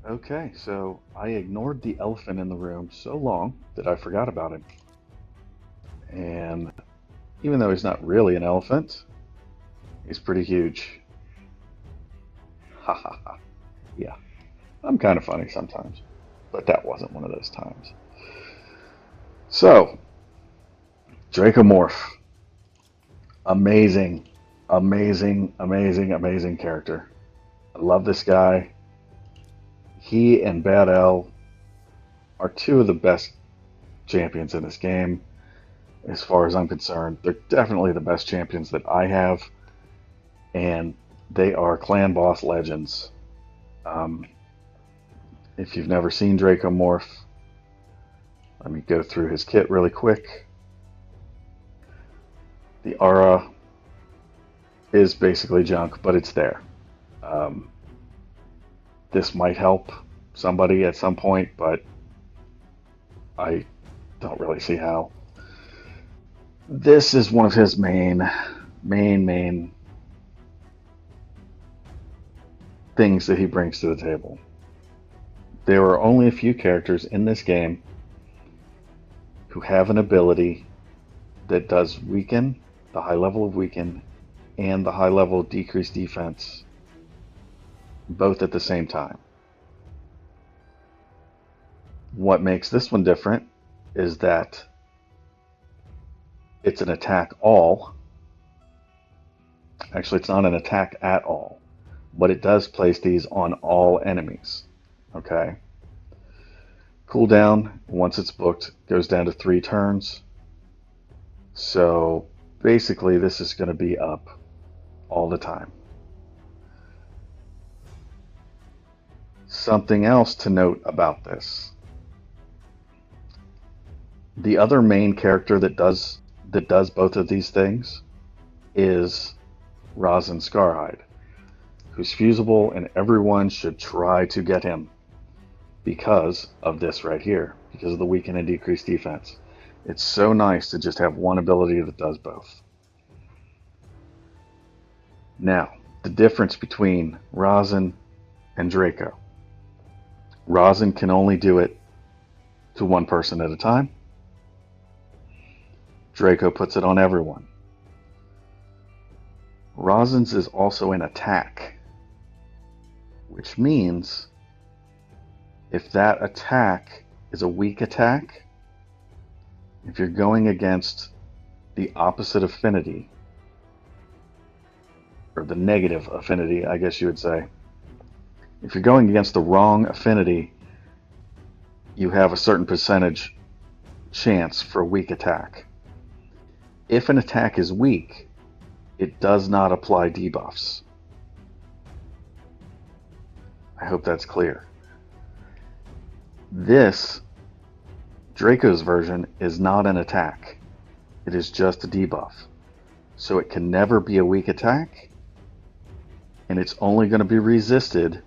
Okay, so I ignored the elephant in the room so long that I forgot about him. And even though he's not really an elephant, he's pretty huge. Ha ha ha. Yeah, I'm kind of funny sometimes, but that wasn't one of those times. So, Dracomorph. Amazing, amazing character. I love this guy. He and Bad L are two of the best champions in this game, as far as I'm concerned. They're definitely the best champions that I have, and they are clan boss legends. Um, if you've never seen Dracomorph, let me go through his kit really quick. The aura is basically junk, but it's there. Um, this might help somebody at some point, but I don't really see how. This is one of his main things that he brings to the table. There are only a few characters in this game who have an ability that does weaken, the high level of weaken, and the high level of decreased defense, both at the same time. What makes this one different is that it's an attack all. Actually, it's not an attack at all, but it does place these on all enemies. Okay? Cooldown, once it's booked, goes down to 3 turns. So basically, this is going to be up all the time. Something else to note about this. The other main character that does both of these things is Rosin Scarhide, who's fusible, and everyone should try to get him because of this right here, because of the weaken and decreased defense. It's so nice to just have one ability that does both. Now, the difference between Rosin and Draco. Rosin can only do it to one person at a time. Draco puts it on everyone. Rosin's is also an attack, which means if that attack is a weak attack, if you're going against the opposite affinity, or the negative affinity, I guess you would say, if you're going against the wrong affinity, you have a certain percentage chance for a weak attack. If an attack is weak, it does not apply debuffs. I hope that's clear. This, Draco's version, is not an attack. It is just a debuff. So it can never be a weak attack, and it's only going to be resisted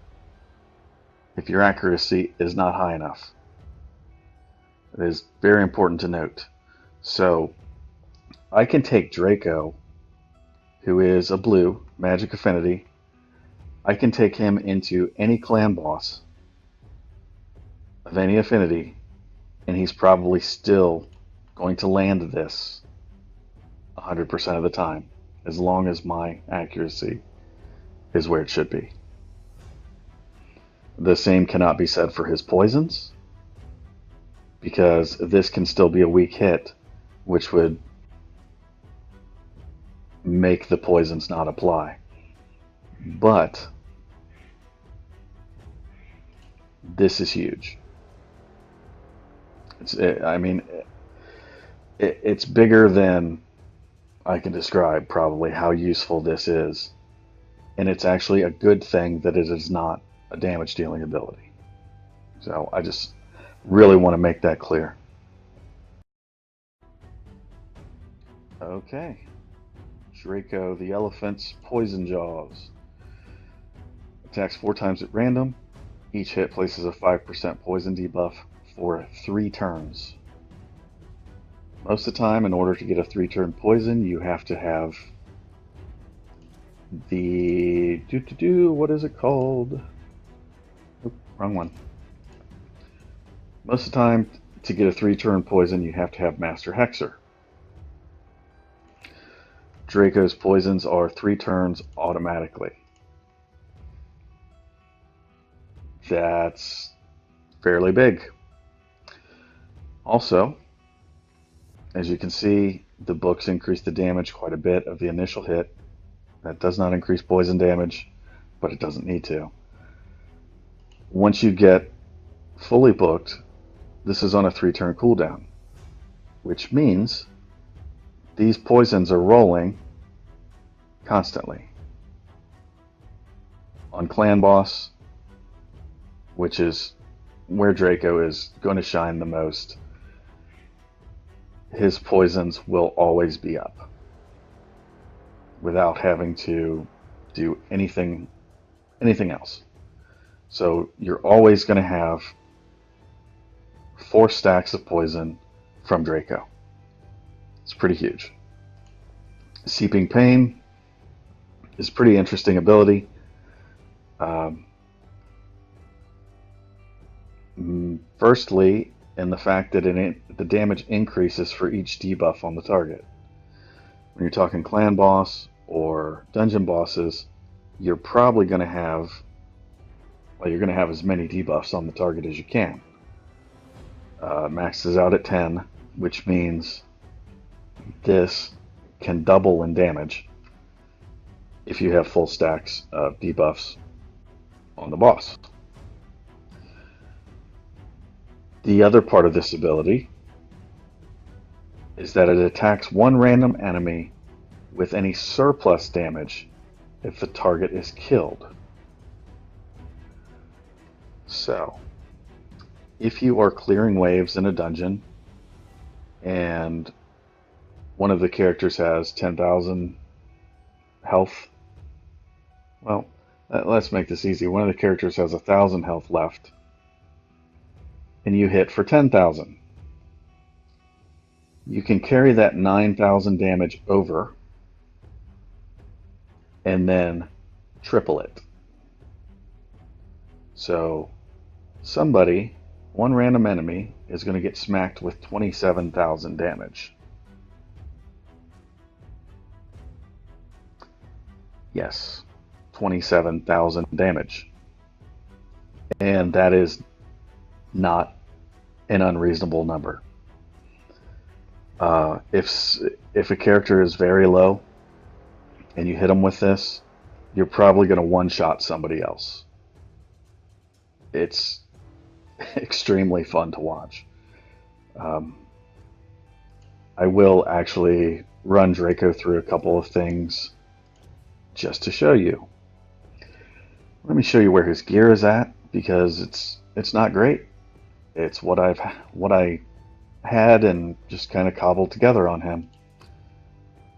if your accuracy is not high enough. It is very important to note. So I can take Draco, who is a blue magic affinity. I can take him into any clan boss of any affinity, and he's probably still going to land this 100% of the time, as long as my accuracy is where it should be. The same cannot be said for his poisons, because this can still be a weak hit, which would make the poisons not apply. But this is huge. I mean, it's bigger than I can describe probably how useful this is. And it's actually a good thing that it is not a damage dealing ability. So I just really want to make that clear. Okay. Draco the Elephant's Poison Jaws. Attacks 4 times at random. Each hit places a 5% poison debuff for 3 turns. Most of the time, in order to get a 3-turn poison, you have to have the what is it called? Oop, Wrong one. Most of the time, to get a 3-turn poison, you have to have Master Hexer. Draco's poisons are 3 turns automatically. That's fairly big. Also, as you can see, the books increase the damage quite a bit of the initial hit. That does not increase poison damage, but it doesn't need to. Once you get fully booked, this is on a 3-turn cooldown, which means these poisons are rolling constantly. On Clan Boss, which is where Draco is going to shine the most, his poisons will always be up without having to do anything else. So you're always going to have 4 stacks of poison from Draco. It's pretty huge. Seeping Pain is a pretty interesting ability. Firstly, in the fact that the damage increases for each debuff on the target. When you're talking clan boss or dungeon bosses, you're probably going to have, well, you're going to have as many debuffs on the target as you can. Maxes out at 10, which means this can double in damage if you have full stacks of debuffs on the boss. The other part of this ability is that it attacks one random enemy with any surplus damage if the target is killed. So, if you are clearing waves in a dungeon and one of the characters has 10,000 health, well, let's make this easy. One of the characters has 1,000 health left, and you hit for 10,000. You can carry that 9,000 damage over and then triple it. So somebody, one random enemy, is going to get smacked with 27,000 damage. Yes, 27,000 damage. And that is not an unreasonable number. If a character is very low and you hit them with this, you're probably going to one-shot somebody else. It's extremely fun to watch. I will actually run Draco through a couple of things just to show you. Let me show you where his gear is at, because it's not great. It's what I had and just kind of cobbled together on him.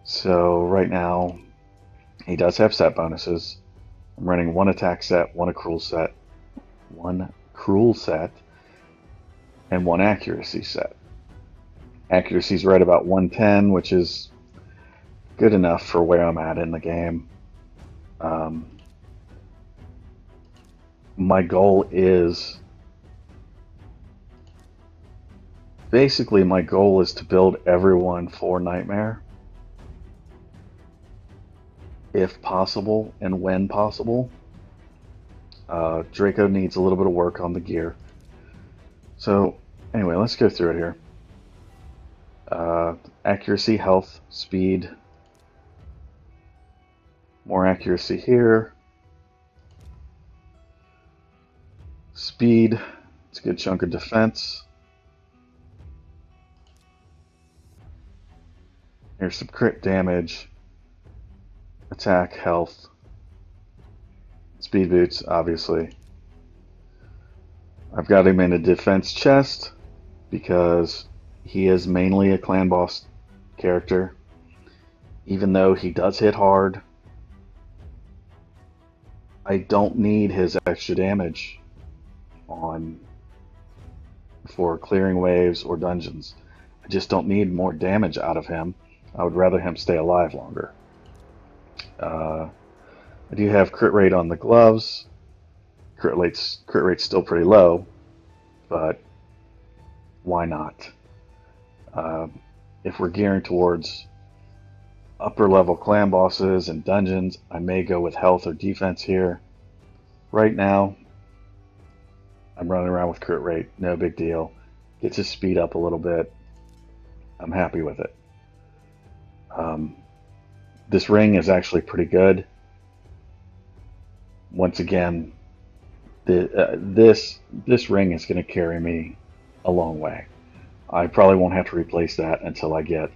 So right now he does have set bonuses. I'm running 1 attack set, 1 cruel set, and 1 accuracy set. Accuracy's right about 110, which is good enough for where I'm at in the game. My goal is to build everyone for Nightmare, if possible and when possible. Draco needs a little bit of work on the gear. So anyway, let's go through it here. Accuracy, health, speed. More accuracy here. Speed, it's a good chunk of defense. Here's some crit damage. Attack, health. Speed boots, obviously. I've got him in a defense chest because he is mainly a clan boss character. Even though he does hit hard, I don't need his extra damage for clearing waves or dungeons. I just don't need more damage out of him. I would rather him stay alive longer. I do have crit rate on the gloves. Crit rate's still pretty low, but why not? If we're gearing towards upper level clan bosses and dungeons, I may go with health or defense here. Right now, I'm running around with crit rate, no big deal. Gets his speed up a little bit. I'm happy with it. This ring is actually pretty good. Once again, this ring is going to carry me a long way. I probably won't have to replace that until I get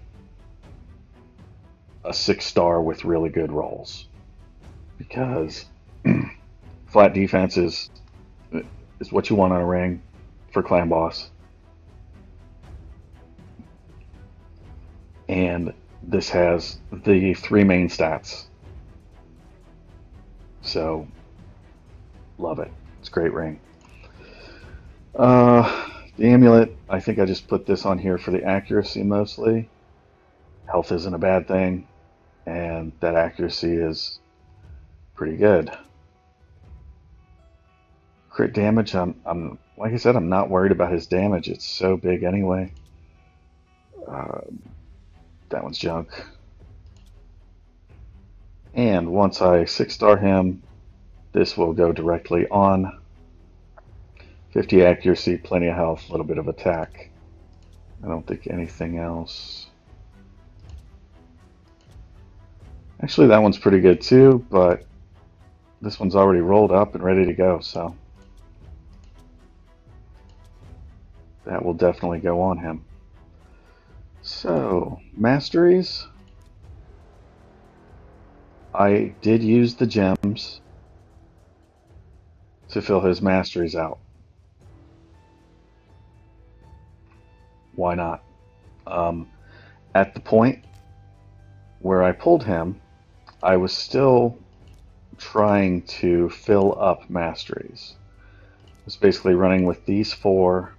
a 6-star with really good rolls, because flat defense is what you want on a ring for clan boss. And this has the 3 main stats. So, love it. It's a great ring. The amulet, I think I just put this on here for the accuracy mostly. Health isn't a bad thing, and that accuracy is pretty good. Crit damage, I'm like I said, I'm not worried about his damage. It's so big anyway. That one's junk. And once I 6-star him, this will go directly on. 50 accuracy, plenty of health, a little bit of attack. I don't think anything else. Actually, that one's pretty good too, but this one's already rolled up and ready to go, so that will definitely go on him. So, Masteries. I did use the gems to fill his Masteries out. Why not? At the point where I pulled him, I was still trying to fill up Masteries. I was basically running with these 4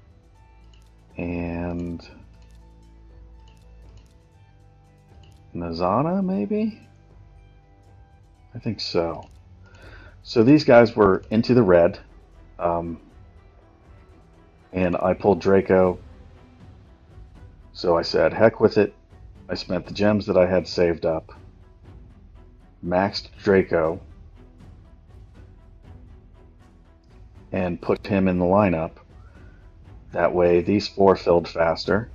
and Nazana, maybe? I think so. So these guys were into the red, and I pulled Draco. So I said, heck with it. I spent the gems that I had saved up, maxed Draco, and put him in the lineup. That way these 4 filled faster.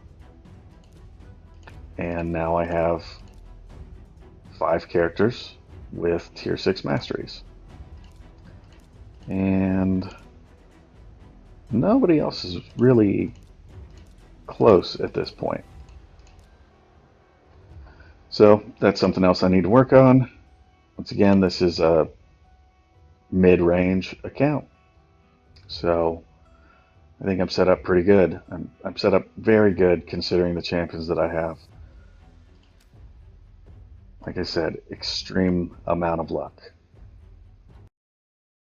And now I have 5 characters with tier 6 masteries. And nobody else is really close at this point. So that's something else I need to work on. Once again, this is a mid-range account. So I think I'm set up pretty good. I'm set up very good considering the champions that I have. Like I said, extreme amount of luck.